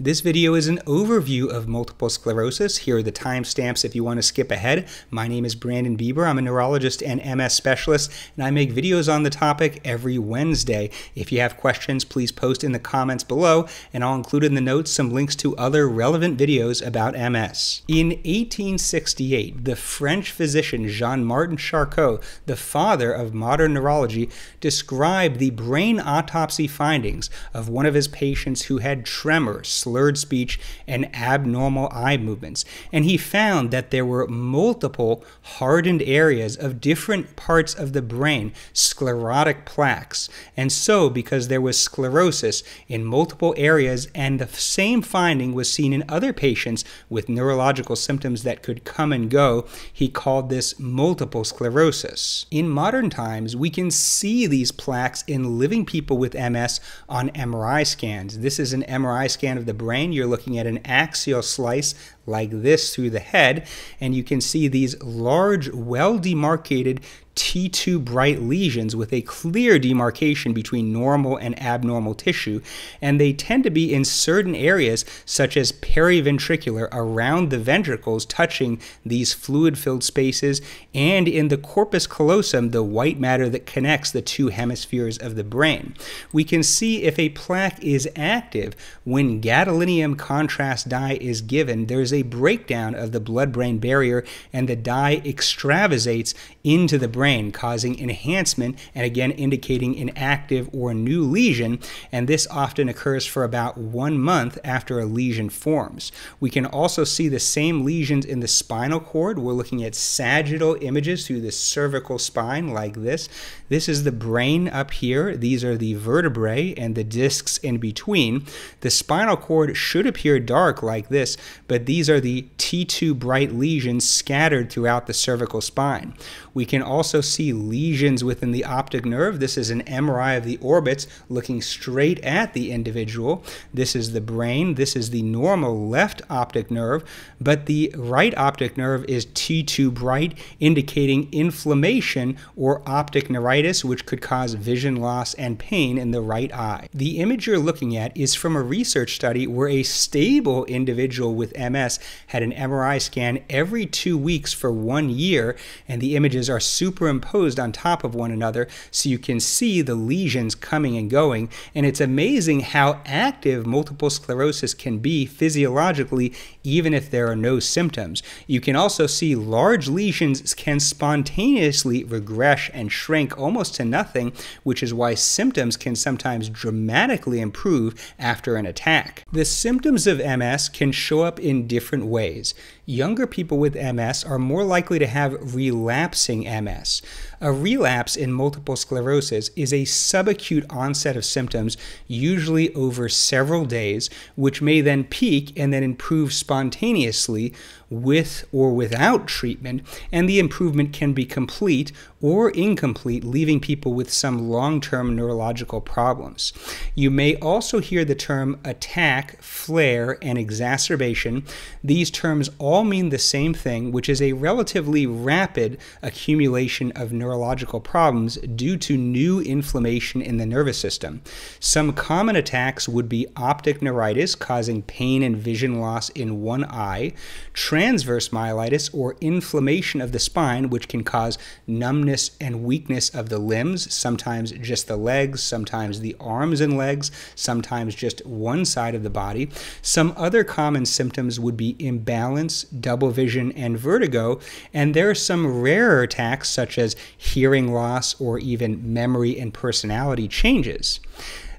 This video is an overview of multiple sclerosis. Here are the timestamps if you want to skip ahead. My name is Brandon Beaber. I'm a neurologist and MS specialist, and I make videos on the topic every Wednesday. If you have questions, please post in the comments below, and I'll include in the notes some links to other relevant videos about MS. In 1868, the French physician Jean-Martin Charcot, the father of modern neurology, described the brain autopsy findings of one of his patients who had tremor, slurred speech, and abnormal eye movements. And he found that there were multiple hardened areas of different parts of the brain, sclerotic plaques. And so, because there was sclerosis in multiple areas, and the same finding was seen in other patients with neurological symptoms that could come and go, he called this multiple sclerosis. In modern times, we can see these plaques in living people with MS on MRI scans. This is an MRI scan of the brain. You're looking at an axial slice like this through the head, and you can see these large, well-demarcated T2 bright lesions with a clear demarcation between normal and abnormal tissue, and they tend to be in certain areas such as periventricular, around the ventricles, touching these fluid-filled spaces, and in the corpus callosum, the white matter that connects the two hemispheres of the brain. We can see if a plaque is active when gadolinium contrast dye is given. There's a breakdown of the blood-brain barrier, and the dye extravasates into the brain, causing enhancement and again indicating an active or new lesion, and this often occurs for about 1 month after a lesion forms. We can also see the same lesions in the spinal cord. We're looking at sagittal images through the cervical spine like this. This is the brain up here. These are the vertebrae and the discs in between. The spinal cord should appear dark like this, but these are the T2 bright lesions scattered throughout the cervical spine. We can also see lesions within the optic nerve. This is an MRI of the orbits looking straight at the individual. This is the brain. This is the normal left optic nerve, but the right optic nerve is T2 bright, indicating inflammation or optic neuritis, which could cause vision loss and pain in the right eye. The image you're looking at is from a research study where a stable individual with MS had an MRI scan every 2 weeks for 1 year, and the images are superimposed on top of one another so you can see the lesions coming and going. And it's amazing how active multiple sclerosis can be physiologically even if there are no symptoms. You can also see large lesions can spontaneously regress and shrink almost to nothing, which is why symptoms can sometimes dramatically improve after an attack. The symptoms of MS can show up in different ways. Younger people with MS are more likely to have relapsing MS. A relapse in multiple sclerosis is a subacute onset of symptoms, usually over several days, which may then peak and then improve spontaneously with or without treatment, and the improvement can be complete or incomplete, leaving people with some long-term neurological problems. You may also hear the term attack, flare, and exacerbation. These terms all mean the same thing, which is a relatively rapid accumulation of neurological problems due to new inflammation in the nervous system. Some common attacks would be optic neuritis, causing pain and vision loss in one eye, transverse myelitis, or inflammation of the spine, which can cause numbness and weakness of the limbs, sometimes just the legs, sometimes the arms and legs, sometimes just one side of the body. Some other common symptoms would be imbalance, double vision, and vertigo, and there are some rarer attacks such as hearing loss or even memory and personality changes.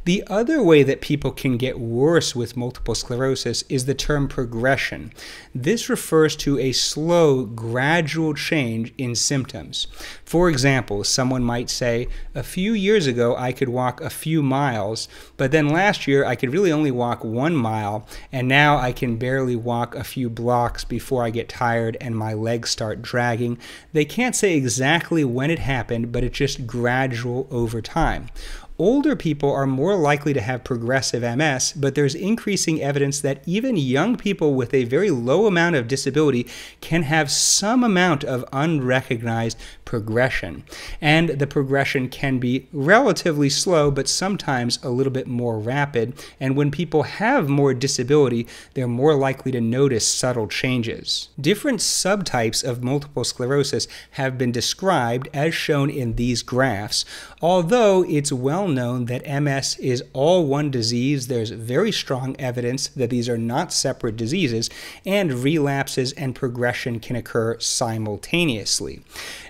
The other way that people can get worse with multiple sclerosis is the term progression. This refers to a slow, gradual change in symptoms. For example, someone might say, a few years ago I could walk a few miles, but then last year I could really only walk 1 mile, and now I can barely walk a few blocks before I get tired and my legs start dragging. They can't say exactly when it happened, but it's just gradual over time. Older people are more likely to have progressive MS, but there's increasing evidence that even young people with a very low amount of disability can have some amount of unrecognized progression. And the progression can be relatively slow, but sometimes a little bit more rapid. And when people have more disability, they're more likely to notice subtle changes. Different subtypes of multiple sclerosis have been described as shown in these graphs. Although it's well known that MS is all one disease, there's very strong evidence that these are not separate diseases, and relapses and progression can occur simultaneously.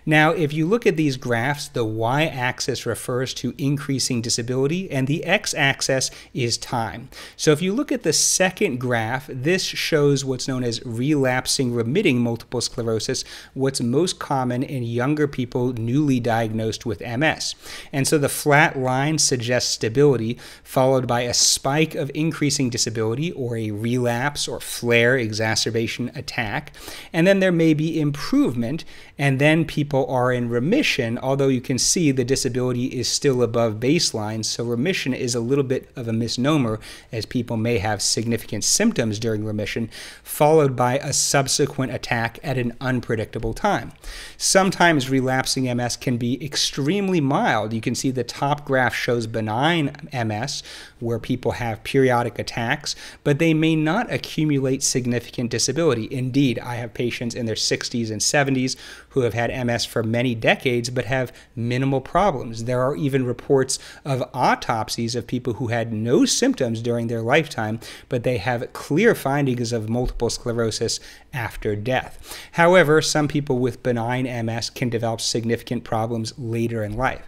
Now, if you look at these graphs, the y-axis refers to increasing disability, and the x-axis is time. So if you look at the second graph, this shows what's known as relapsing remitting multiple sclerosis, what's most common in younger people newly diagnosed with MS. And so the flat line suggests stability, followed by a spike of increasing disability, or a relapse or flare exacerbation attack. And then there may be improvement, and then people are in remission, although you can see the disability is still above baseline, so remission is a little bit of a misnomer, as people may have significant symptoms during remission, followed by a subsequent attack at an unpredictable time. Sometimes relapsing MS can be extremely mild. You can see the top graph shows benign MS, where people have periodic attacks, but they may not accumulate significant disability. Indeed, I have patients in their 60s and 70s who have had MS for many decades but have minimal problems. There are even reports of autopsies of people who had no symptoms during their lifetime, but they have clear findings of multiple sclerosis after death. However, some people with benign MS can develop significant problems later in life.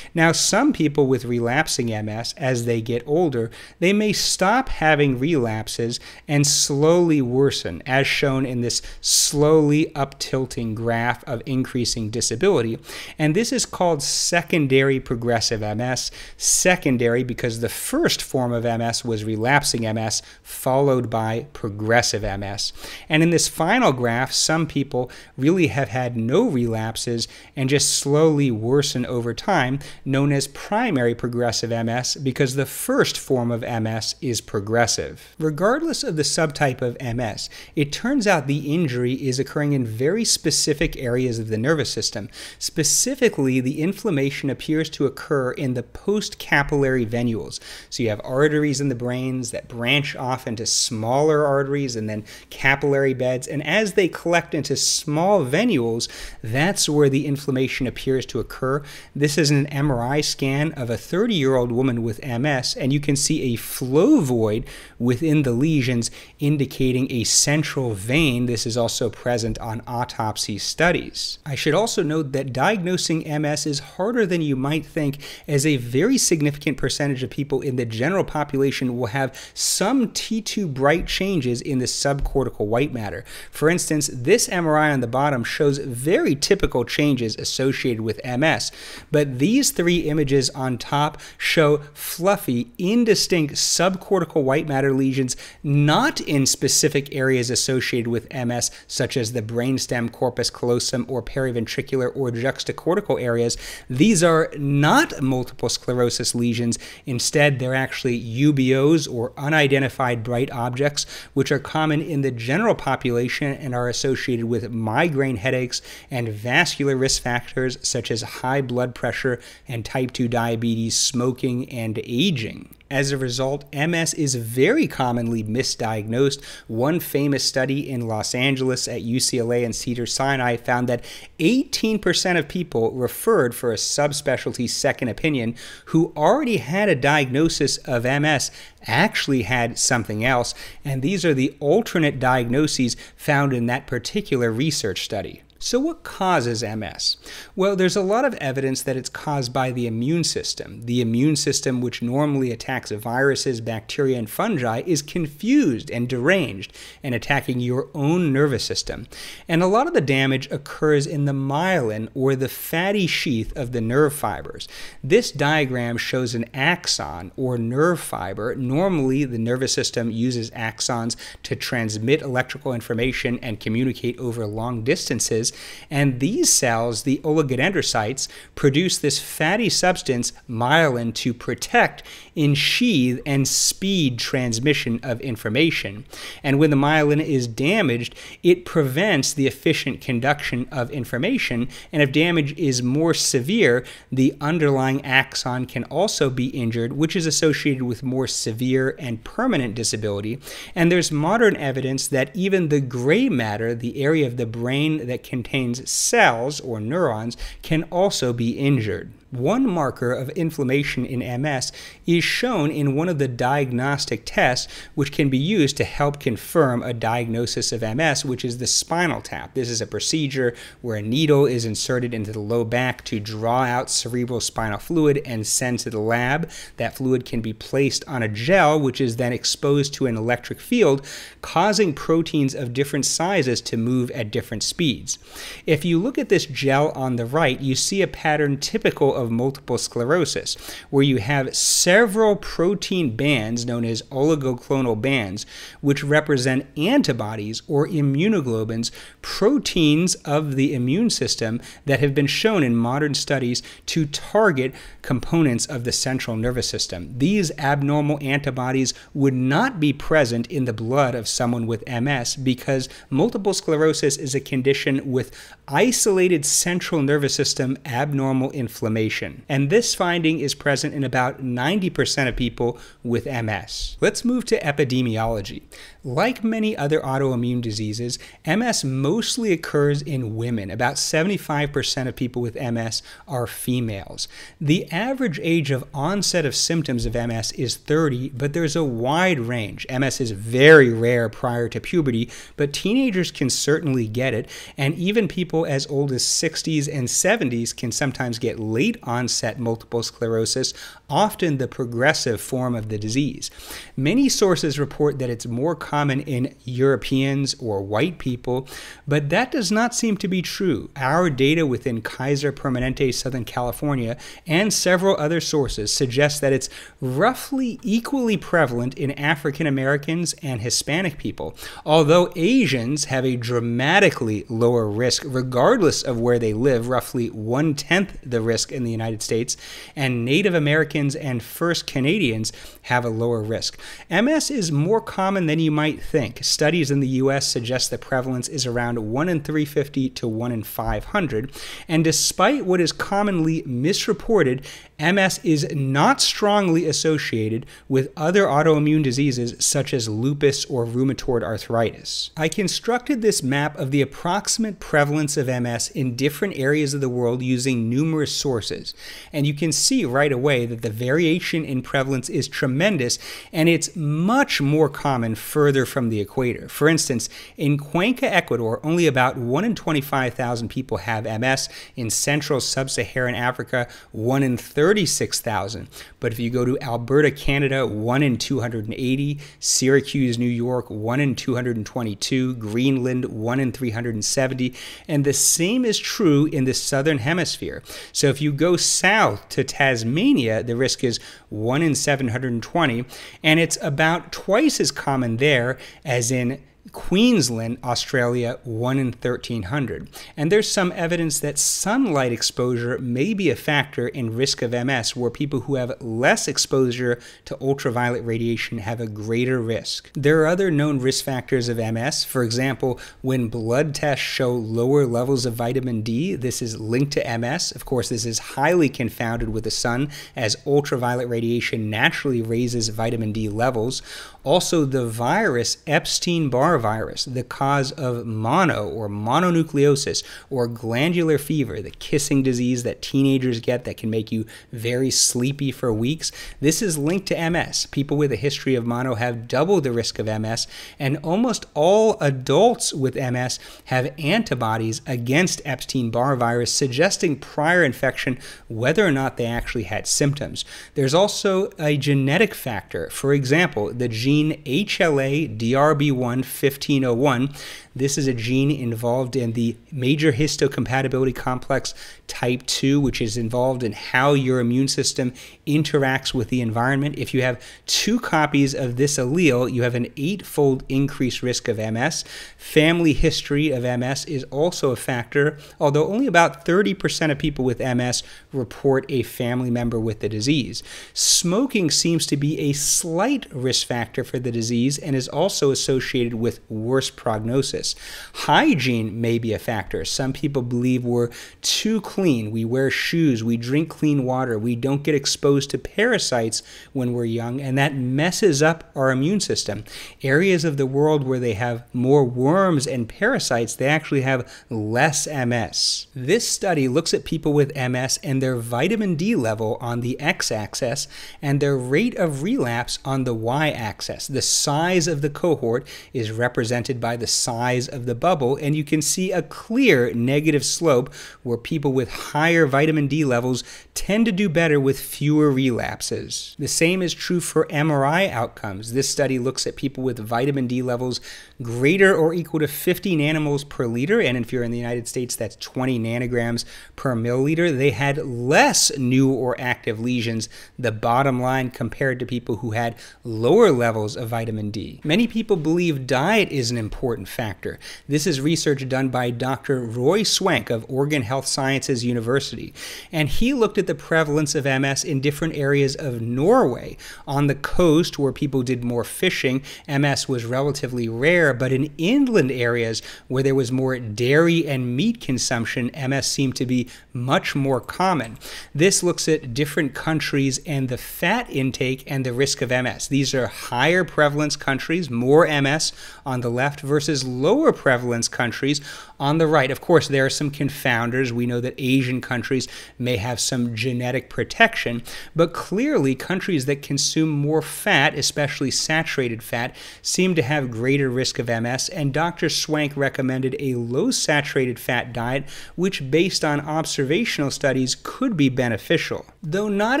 Now, some people with relapsing MS, as they get older, they may stop having relapses and slowly worsen, as shown in this slowly up-tilting graph of increasing disability. And this is called secondary progressive MS. Secondary because the first form of MS was relapsing MS, followed by progressive MS. And in this final graph, some people really have had no relapses and just slowly worsen over time, known as primary progressive MS, because the first form of MS is progressive. Regardless of the subtype of MS, it turns out the injury is occurring in very specific areas of the nervous system. Specifically, the inflammation appears to occur in the postcapillary venules. So you have arteries in the brains that branch off into smaller arteries and then capillary beds, and as they collect into small venules, that's where the inflammation appears to occur. This is an MRI scan of a 30-year-old woman with MS, and you can see a flow void within the lesions indicating a central vein. This is also present on autopsy studies. I should also note that diagnosing MS is harder than you might think, as a very significant percentage of people in the general population will have some T2 bright changes in the subcortical white matter. For instance, this MRI on the bottom shows very typical changes associated with MS, but these three images on top show fluffy, indistinct subcortical white matter lesions not in specific areas associated with MS, such as the brainstem, corpus callosum, or periventricular or juxtacortical areas. These are not multiple sclerosis lesions. Instead, they're actually UBOs, or unidentified bright objects, which are common in the general population and are associated with migraine headaches and vascular risk factors such as high blood pressure and type 2 diabetes, smoking, and aging. As a result, MS is very commonly misdiagnosed. One famous study in Los Angeles at UCLA and Cedars-Sinai found that 18% of people referred for a subspecialty second opinion who already had a diagnosis of MS actually had something else, and these are the alternate diagnoses found in that particular research study. So what causes MS? Well, there's a lot of evidence that it's caused by the immune system. The immune system, which normally attacks viruses, bacteria, and fungi, is confused and deranged and attacking your own nervous system. And a lot of the damage occurs in the myelin, or the fatty sheath of the nerve fibers. This diagram shows an axon, or nerve fiber. Normally, the nervous system uses axons to transmit electrical information and communicate over long distances. diseases. And these cells, the oligodendrocytes, produce this fatty substance, myelin, to protect, ensheathe, and speed transmission of information. And when the myelin is damaged, it prevents the efficient conduction of information, and if damage is more severe, the underlying axon can also be injured, which is associated with more severe and permanent disability. And there's modern evidence that even the gray matter, the area of the brain that contains cells or neurons, can also be injured. One marker of inflammation in MS is shown in one of the diagnostic tests which can be used to help confirm a diagnosis of MS, which is the Spinal Tap. This is a procedure where a needle is inserted into the low back to draw out cerebral spinal fluid and send to the lab. That fluid can be placed on a gel, which is then exposed to an electric field, causing proteins of different sizes to move at different speeds. If you look at this gel on the right, you see a pattern typical of multiple sclerosis, where you have several protein bands known as oligoclonal bands, which represent antibodies or immunoglobulins, proteins of the immune system that have been shown in modern studies to target components of the central nervous system. These abnormal antibodies would not be present in the blood of someone with MS because multiple sclerosis is a condition with isolated central nervous system abnormal inflammation. And this finding is present in about 90% of people with MS. Let's move to epidemiology. Like many other autoimmune diseases, MS mostly occurs in women. About 75% of people with MS are females. The average age of onset of symptoms of MS is 30, but there's a wide range. MS is very rare prior to puberty, but teenagers can certainly get it, and even people as old as 60s and 70s can sometimes get late onset multiple sclerosis, often the progressive form of the disease. Many sources report that it's more common in Europeans or white people, but that does not seem to be true. Our data within Kaiser Permanente, Southern California, and several other sources suggest that it's roughly equally prevalent in African Americans and Hispanic people, although Asians have a dramatically lower risk regardless of where they live, roughly 1/10 the risk in the United States, and Native Americans and First Canadians have a lower risk. MS is more common than you might think. Studies in the US suggest the prevalence is around 1 in 350 to 1 in 500, and despite what is commonly misreported, MS is not strongly associated with other autoimmune diseases such as lupus or rheumatoid arthritis. I constructed this map of the approximate prevalence of MS in different areas of the world using numerous sources, and you can see right away that the variation in prevalence is tremendous, and it's much more common further from the equator. For instance, in Cuenca, Ecuador, only about 1 in 25,000 people have MS. In Central Sub-Saharan Africa, 1 in 36,000. But if you go to Alberta, Canada, 1 in 280, Syracuse, New York, 1 in 222, Greenland, 1 in 370, and the same is true in the Southern Hemisphere. So if you go south to Tasmania, the risk is 1 in 720, and it's about twice as common there as in Queensland, Australia, 1 in 1,300. And there's some evidence that sunlight exposure may be a factor in risk of MS, where people who have less exposure to ultraviolet radiation have a greater risk. There are other known risk factors of MS. For example, when blood tests show lower levels of vitamin D, this is linked to MS. Of course, this is highly confounded with the sun, as ultraviolet radiation naturally raises vitamin D levels. Also, the virus Epstein-Barr virus, the cause of mono or mononucleosis or glandular fever, the kissing disease that teenagers get that can make you very sleepy for weeks. This is linked to MS. People with a history of mono have double the risk of MS, and almost all adults with MS have antibodies against Epstein-Barr virus, suggesting prior infection whether or not they actually had symptoms. There's also a genetic factor. For example, the gene HLA-DRB1 1501, This is a gene involved in the major histocompatibility complex type 2, which is involved in how your immune system interacts with the environment. If you have 2 copies of this allele, you have an 8-fold increased risk of MS. Family history of MS is also a factor, although only about 30% of people with MS report a family member with the disease. Smoking seems to be a slight risk factor for the disease and is also associated with worse prognosis. Hygiene may be a factor. Some people believe we're too clean. We wear shoes, we drink clean water, we don't get exposed to parasites when we're young, and that messes up our immune system. Areas of the world where they have more worms and parasites, they actually have less MS. This study looks at people with MS and their vitamin D level on the x-axis and their rate of relapse on the y-axis. The size of the cohort is represented by the size of the bubble, and you can see a clear negative slope where people with higher vitamin D levels tend to do better with fewer relapses. The same is true for MRI outcomes. This study looks at people with vitamin D levels greater or equal to 50 nanomoles per liter, and if you're in the United States, that's 20 nanograms per milliliter. They had less new or active lesions, the bottom line, compared to people who had lower levels of vitamin D. Many people believe diet is an important factor. This is research done by Dr. Roy Swank of Oregon Health Sciences University, and he looked at the prevalence of MS in different areas of Norway. On the coast, where people did more fishing, MS was relatively rare, but in inland areas where there was more dairy and meat consumption, MS seemed to be much more common. This looks at different countries and the fat intake and the risk of MS. These are higher prevalence countries, more MS on the left, versus lower prevalence countries on the right. Of course, there are some confounders. We know that Asian countries may have some genetic protection, but clearly countries that consume more fat, especially saturated fat, seem to have greater risk of MS, and Dr. Swank recommended a low saturated fat diet, which based on observational studies could be beneficial. Though not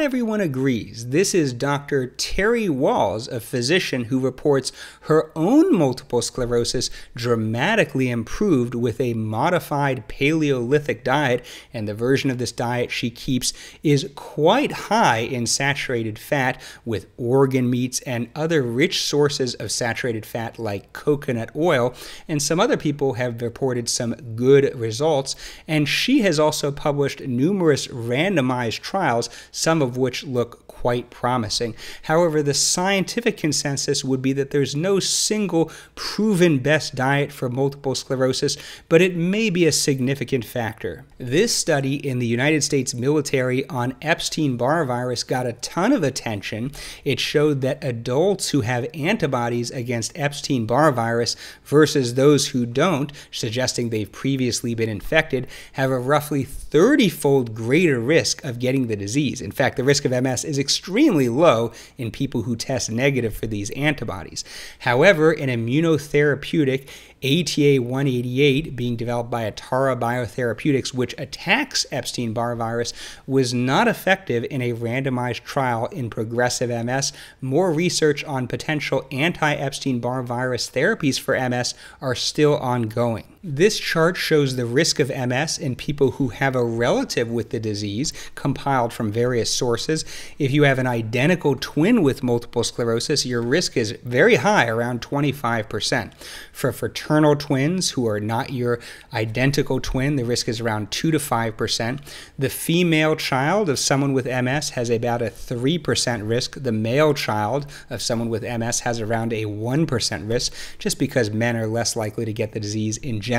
everyone agrees. This is Dr. Terry Walls, a physician who reports her own multiple sclerosis dramatically improved with a modified Paleolithic diet, and the version of this diet she keeps is quite high in saturated fat with organ meats and other rich sources of saturated fat like coconut oil, and some other people have reported some good results, and she has also published numerous randomized trials, some of which look quite promising. However, the scientific consensus would be that there's no single proven best diet for multiple sclerosis, but it may be a significant factor. This study in the United States military on Epstein-Barr virus got a ton of attention. It showed that adults who have antibodies against Epstein-Barr virus versus those who don't, suggesting they've previously been infected, have a roughly 30-fold greater risk of getting the disease. In fact, the risk of MS is extremely low in people who test negative for these antibodies. However, an immunotherapeutic, ATA188, being developed by Atara Biotherapeutics, which attacks Epstein-Barr virus, was not effective in a randomized trial in progressive MS. More research on potential anti-Epstein-Barr virus therapies for MS are still ongoing. This chart shows the risk of MS in people who have a relative with the disease, compiled from various sources. If you have an identical twin with multiple sclerosis, your risk is very high, around 25%. For fraternal twins who are not your identical twin, the risk is around 2 to 5%. The female child of someone with MS has about a 3% risk. The male child of someone with MS has around a 1% risk, just because men are less likely to get the disease in general.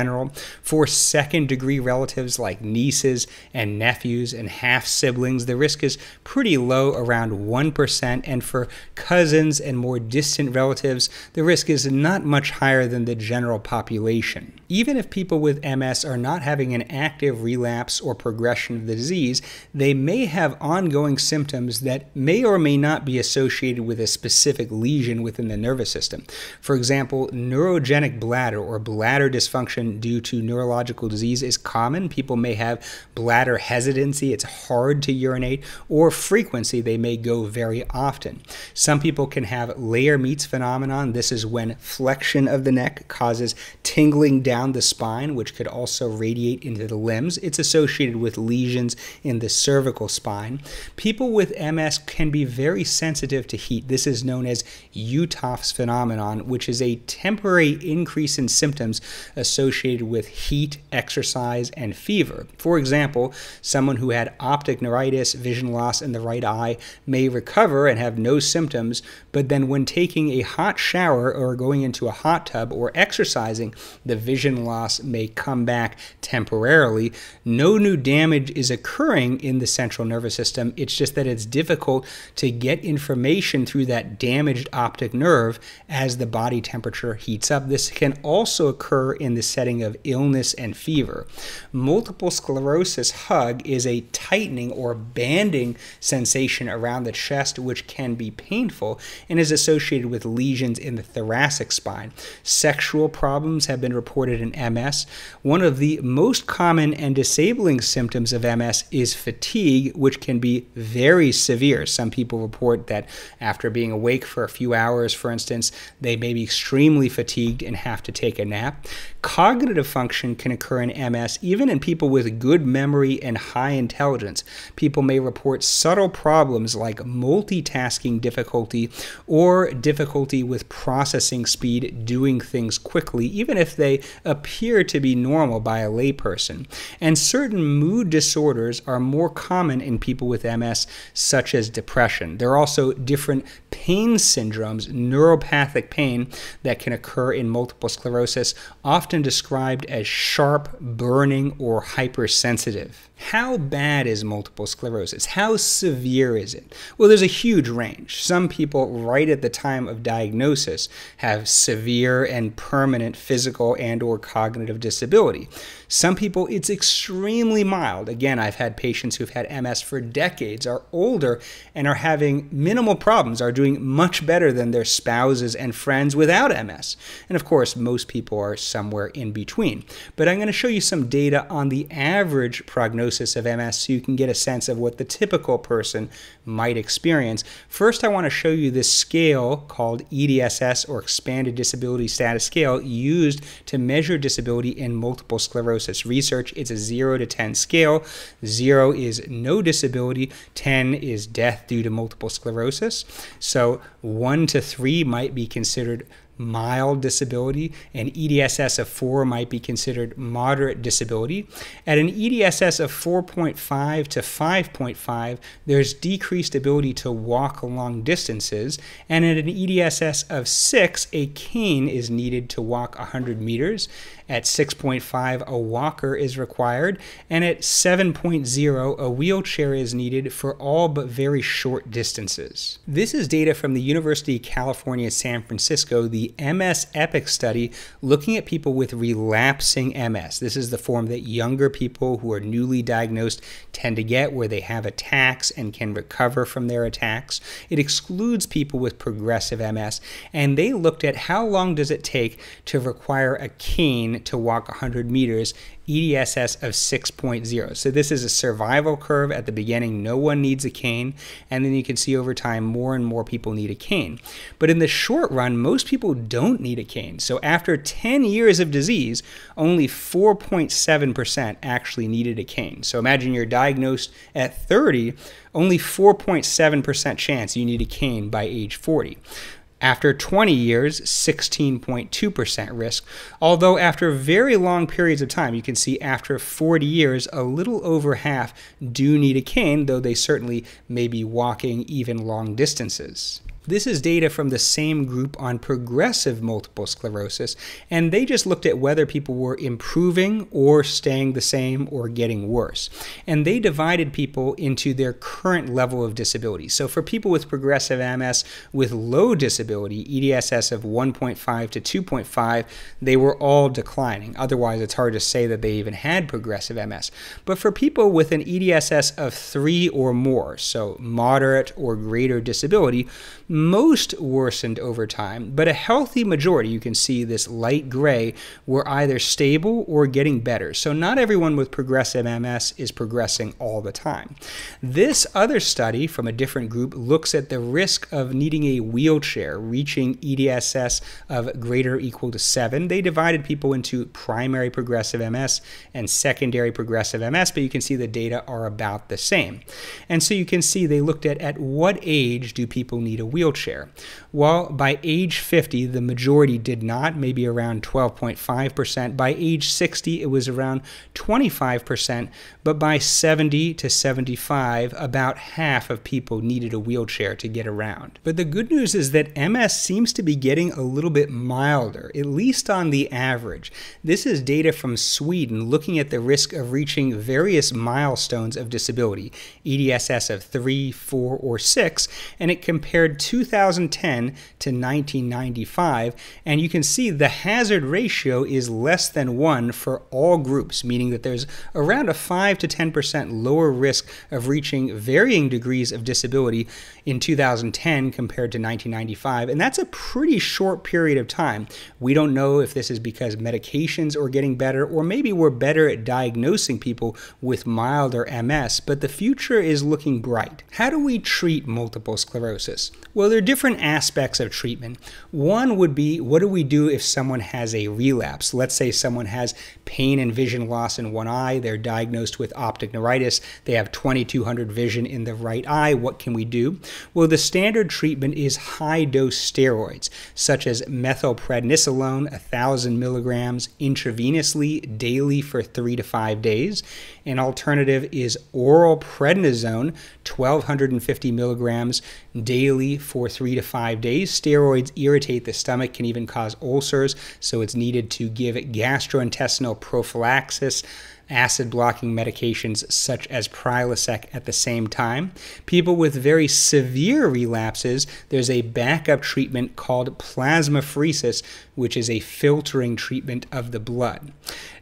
For second-degree relatives like nieces and nephews and half-siblings, the risk is pretty low, around 1%, and for cousins and more distant relatives, the risk is not much higher than the general population. Even if people with MS are not having an active relapse or progression of the disease, they may have ongoing symptoms that may or may not be associated with a specific lesion within the nervous system. For example, neurogenic bladder or bladder dysfunction due to neurological disease is common. People may have bladder hesitancy, it's hard to urinate, or frequency, they may go very often. Some people can have layer meets phenomenon. This is when flexion of the neck causes as tingling down the spine, which could also radiate into the limbs. It's associated with lesions in the cervical spine. People with MS can be very sensitive to heat. This is known as Uthoff's phenomenon, which is a temporary increase in symptoms associated with heat, exercise, and fever. For example, someone who had optic neuritis, vision loss in the right eye, may recover and have no symptoms, but then when taking a hot shower or going into a hot tub or exercising, the vision loss may come back temporarily. No new damage is occurring in the central nervous system. It's just that it's difficult to get information through that damaged optic nerve as the body temperature heats up. This can also occur in the setting of illness and fever. Multiple sclerosis hug is a tightening or banding sensation around the chest, which can be painful and is associated with lesions in the thoracic spine. Sexual problems have been reported in MS. One of the most common and disabling symptoms of MS is fatigue, which can be very severe. Some people report that after being awake for a few hours, for instance, they may be extremely fatigued and have to take a nap. Cognitive function can occur in MS even in people with good memory and high intelligence. People may report subtle problems like multitasking difficulty or difficulty with processing speed, doing things quickly, even if they appear to be normal by a layperson. And certain mood disorders are more common in people with MS, such as depression. There are also different pain syndromes, neuropathic pain, that can occur in multiple sclerosis, often described as sharp, burning, or hypersensitive. How bad is multiple sclerosis? How severe is it? Well, there's a huge range. Some people right at the time of diagnosis have severe and permanent physical and/or cognitive disability. Some people, it's extremely mild. Again, I've had patients who've had MS for decades, are older, and are having minimal problems, are doing much better than their spouses and friends without MS. And of course, most people are somewhere in between. But I'm going to show you some data on the average prognosis of MS so you can get a sense of what the typical person might experience. First, I want to show you this scale called EDSS, or Expanded Disability Status Scale, used to measure disability in multiple sclerosis research. It's a 0 to 10 scale. 0 is no disability, 10 is death due to multiple sclerosis. So 1 to 3 might be considered mild disability. An EDSS of 4 might be considered moderate disability. At an EDSS of 4.5 to 5.5, there's decreased ability to walk long distances, and at an EDSS of 6, a cane is needed to walk 100 meters. At 6.5, a walker is required, and at 7.0, a wheelchair is needed for all but very short distances. This is data from the University of California, San Francisco, the MS EPIC study, looking at people with relapsing MS. This is the form that younger people who are newly diagnosed tend to get, where they have attacks and can recover from their attacks. It excludes people with progressive MS, and they looked at how long does it take to require a cane to walk 100 meters, EDSS of 6.0. So this is a survival curve. At the beginning, no one needs a cane, and then you can see over time more and more people need a cane. But in the short run, most people don't need a cane. So after 10 years of disease, only 4.7% actually needed a cane. So imagine you're diagnosed at 30, only 4.7% chance you need a cane by age 40. After 20 years, 16.2% risk, although after very long periods of time, you can see after 40 years, a little over half do need a cane, though they certainly may be walking even long distances. This is data from the same group on progressive multiple sclerosis, and they just looked at whether people were improving or staying the same or getting worse. And they divided people into their current level of disability. So for people with progressive MS with low disability, EDSS of 1.5 to 2.5, they were all declining. Otherwise, it's hard to say that they even had progressive MS. But for people with an EDSS of 3 or more, so moderate or greater disability, Most worsened over time, but a healthy majority, you can see this light gray, were either stable or getting better. So not everyone with progressive MS is progressing all the time. This other study from a different group looks at the risk of needing a wheelchair, reaching EDSS of greater or equal to 7. They divided people into primary progressive MS and secondary progressive MS, but you can see the data are about the same. And so you can see they looked at what age do people need a wheelchair. Well, by age 50, the majority did not, maybe around 12.5%. By age 60, it was around 25%, but by 70 to 75, about half of people needed a wheelchair to get around. But the good news is that MS seems to be getting a little bit milder, at least on the average. This is data from Sweden looking at the risk of reaching various milestones of disability, EDSS of 3, 4, or 6, and it compared 2010 to 1995, and you can see the hazard ratio is less than 1 for all groups, meaning that there's around a 5 to 10% lower risk of reaching varying degrees of disability in 2010 compared to 1995, and that's a pretty short period of time. We don't know if this is because medications are getting better, or maybe we're better at diagnosing people with milder MS, but the future is looking bright. How do we treat multiple sclerosis? Well, there are different aspects of treatment. One would be, what do we do if someone has a relapse? Let's say someone has pain and vision loss in one eye, they're diagnosed with optic neuritis, they have 2200 vision in the right eye. What can we do? Well, the standard treatment is high-dose steroids, such as methylprednisolone, 1,000 milligrams intravenously daily for 3 to 5 days. An alternative is oral prednisone, 1,250 milligrams daily for 3 to 5 days. Steroids irritate the stomach, can even cause ulcers, so it's needed to give gastrointestinal prophylaxis, acid-blocking medications such as Prilosec at the same time. People with very severe relapses, there's a backup treatment called plasmapheresis, which is a filtering treatment of the blood.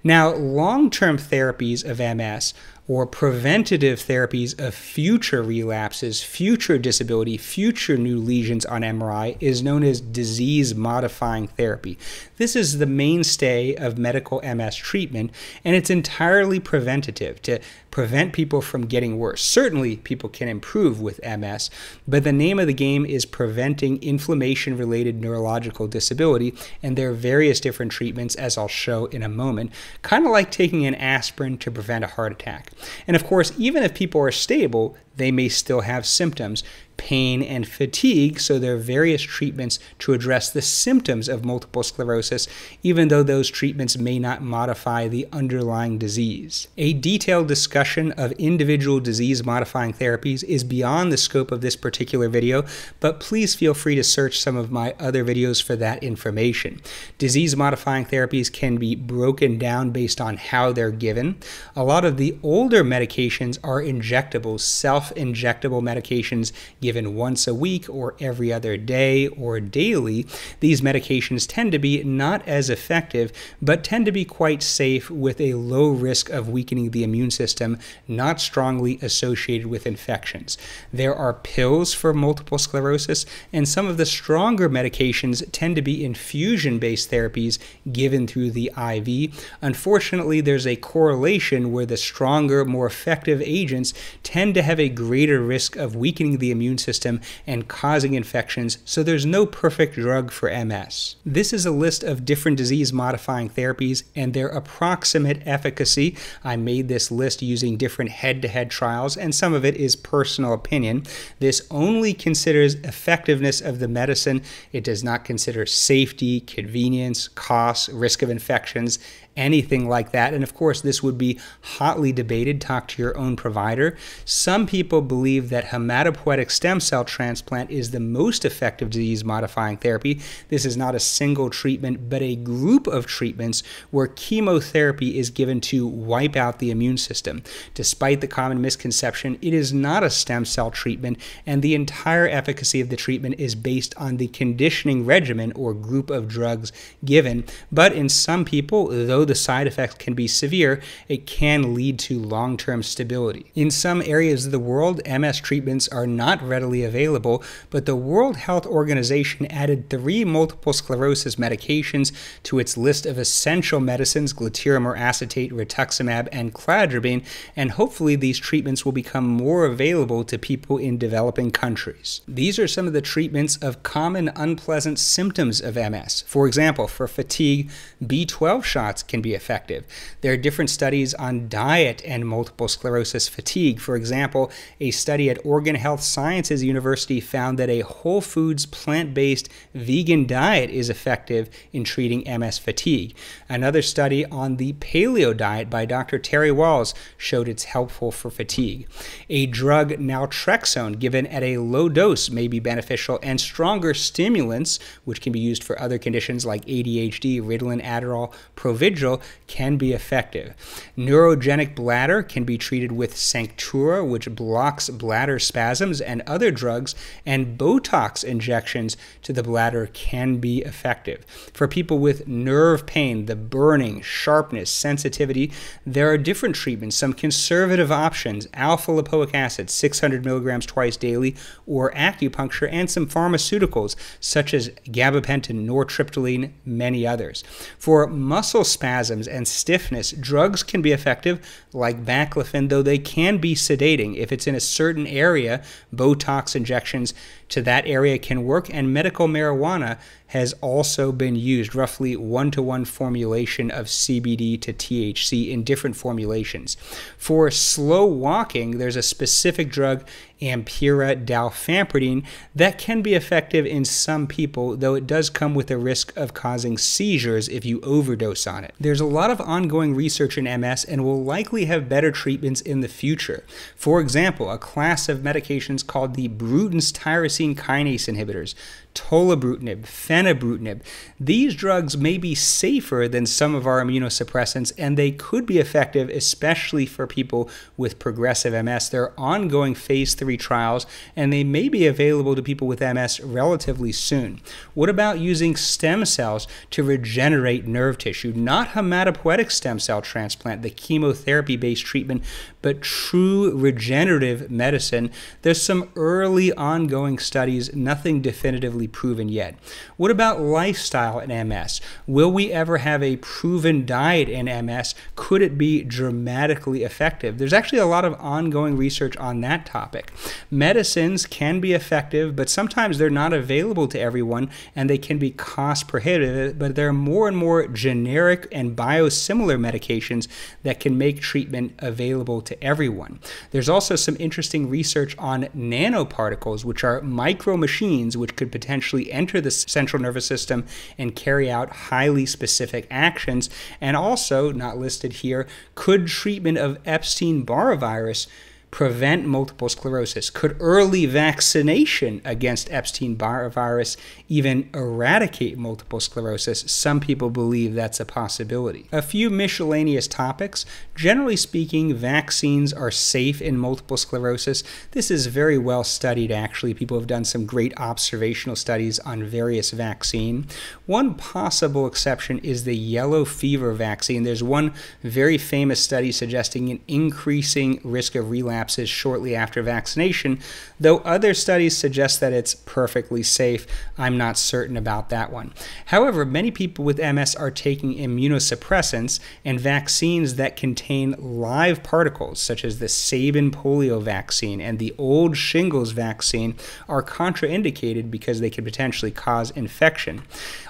Now, long-term therapies of MS or preventative therapies of future relapses, future disability, future new lesions on MRI is known as disease-modifying therapy. This is the mainstay of medical MS treatment, and it's entirely preventative to prevent people from getting worse. Certainly, people can improve with MS, but the name of the game is preventing inflammation-related neurological disability, and there are various different treatments, as I'll show in a moment, kind of like taking an aspirin to prevent a heart attack. And of course, even if people are stable, they may still have symptoms, pain and fatigue, so there are various treatments to address the symptoms of multiple sclerosis, even though those treatments may not modify the underlying disease. A detailed discussion of individual disease-modifying therapies is beyond the scope of this particular video, but please feel free to search some of my other videos for that information. Disease-modifying therapies can be broken down based on how they're given. A lot of the older medications are injectables, self-injectable medications given once a week or every other day or daily. These medications tend to be not as effective, but tend to be quite safe with a low risk of weakening the immune system, not strongly associated with infections. There are pills for multiple sclerosis, and some of the stronger medications tend to be infusion-based therapies given through the IV. Unfortunately, there's a correlation where the stronger, more effective agents tend to have a greater risk of weakening the immune system and causing infections, so there's no perfect drug for MS. This is a list of different disease-modifying therapies and their approximate efficacy. I made this list using different head-to-head trials, and some of it is personal opinion. This only considers effectiveness of the medicine. It does not consider safety, convenience, costs, risk of infections, anything like that. And of course, this would be hotly debated. Talk to your own provider. Some people believe that hematopoietic stem cell transplant is the most effective disease-modifying therapy. This is not a single treatment, but a group of treatments where chemotherapy is given to wipe out the immune system. Despite the common misconception, it is not a stem cell treatment, and the entire efficacy of the treatment is based on the conditioning regimen or group of drugs given. But in some people, though the side effects can be severe, it can lead to long-term stability. In some areas of the world, MS treatments are not readily available, but the World Health Organization added 3 multiple sclerosis medications to its list of essential medicines: glatiramer acetate, rituximab, and cladribine, and hopefully these treatments will become more available to people in developing countries. These are some of the treatments of common unpleasant symptoms of MS. For example, for fatigue, B12 shots can be effective. There are different studies on diet and multiple sclerosis fatigue. For example, a study at Oregon Health Sciences University found that a whole foods, plant-based vegan diet is effective in treating MS fatigue. Another study on the paleo diet by Dr. Terry Walls showed it's helpful for fatigue. A drug, naltrexone, given at a low dose may be beneficial, and stronger stimulants, which can be used for other conditions like ADHD, Ritalin, Adderall, Provigil, can be effective. Neurogenic bladder can be treated with Sanctura, which blocks bladder spasms, and other drugs, and Botox injections to the bladder can be effective. For people with nerve pain, the burning, sharpness, sensitivity, there are different treatments, some conservative options: alpha-lipoic acid, 600 milligrams twice daily, or acupuncture, and some pharmaceuticals such as gabapentin, nortriptyline, many others. For muscle spasms and stiffness, drugs can be effective, like baclofen, though they can be sedating. If it's in a certain area, Botox injections to that area can work, and medical marijuana has also been used, roughly 1-to-1 formulation of CBD to THC in different formulations. For slow walking, there's a specific drug, Ampera dalfampridine, that can be effective in some people, though it does come with a risk of causing seizures if you overdose on it. There's a lot of ongoing research in MS and will likely have better treatments in the future. For example, a class of medications called the Bruton's tyrosine kinase inhibitors, tolobrutinib, fenebrutinib. These drugs may be safer than some of our immunosuppressants, and they could be effective, especially for people with progressive MS. There are ongoing phase 3 trials, and they may be available to people with MS relatively soon. What about using stem cells to regenerate nerve tissue? Not hematopoietic stem cell transplant, the chemotherapy-based treatment, but true regenerative medicine. There's some early ongoing studies, nothing definitively proven yet. What about lifestyle in MS? Will we ever have a proven diet in MS? Could it be dramatically effective? There's actually a lot of ongoing research on that topic. Medicines can be effective, but sometimes they're not available to everyone, and they can be cost prohibitive, but there are more and more generic and biosimilar medications that can make treatment available to everyone. There's also some interesting research on nanoparticles, which are micro machines which could potentially enter the central nervous system and carry out highly specific actions. And also, not listed here, could treatment of Epstein-Barr virus prevent multiple sclerosis? Could early vaccination against Epstein-Barr virus even eradicate multiple sclerosis? Some people believe that's a possibility. A few miscellaneous topics. Generally speaking, vaccines are safe in multiple sclerosis. This is very well studied, actually. People have done some great observational studies on various vaccines. One possible exception is the yellow fever vaccine. There's one very famous study suggesting an increasing risk of relapses shortly after vaccination, though other studies suggest that it's perfectly safe. I'm not certain about that one. However, many people with MS are taking immunosuppressants, and vaccines that contain live particles, such as the Sabin polio vaccine and the old shingles vaccine, are contraindicated because they could potentially cause infection.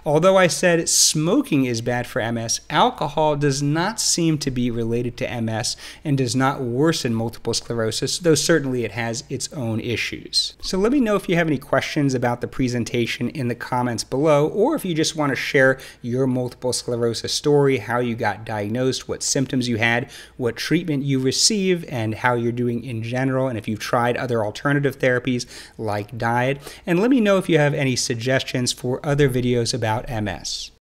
Although I said smoking is bad for MS, alcohol does not seem to be related to MS and does not worsen multiple sclerosis, though certainly it has its own issues. So let me know if you have any questions about the presentation in the comments below, or if you just want to share your multiple sclerosis story, how you got diagnosed, what symptoms you had, what treatment you received, and how you're doing in general, and if you've tried other alternative therapies like diet. And let me know if you have any suggestions for other videos about MS.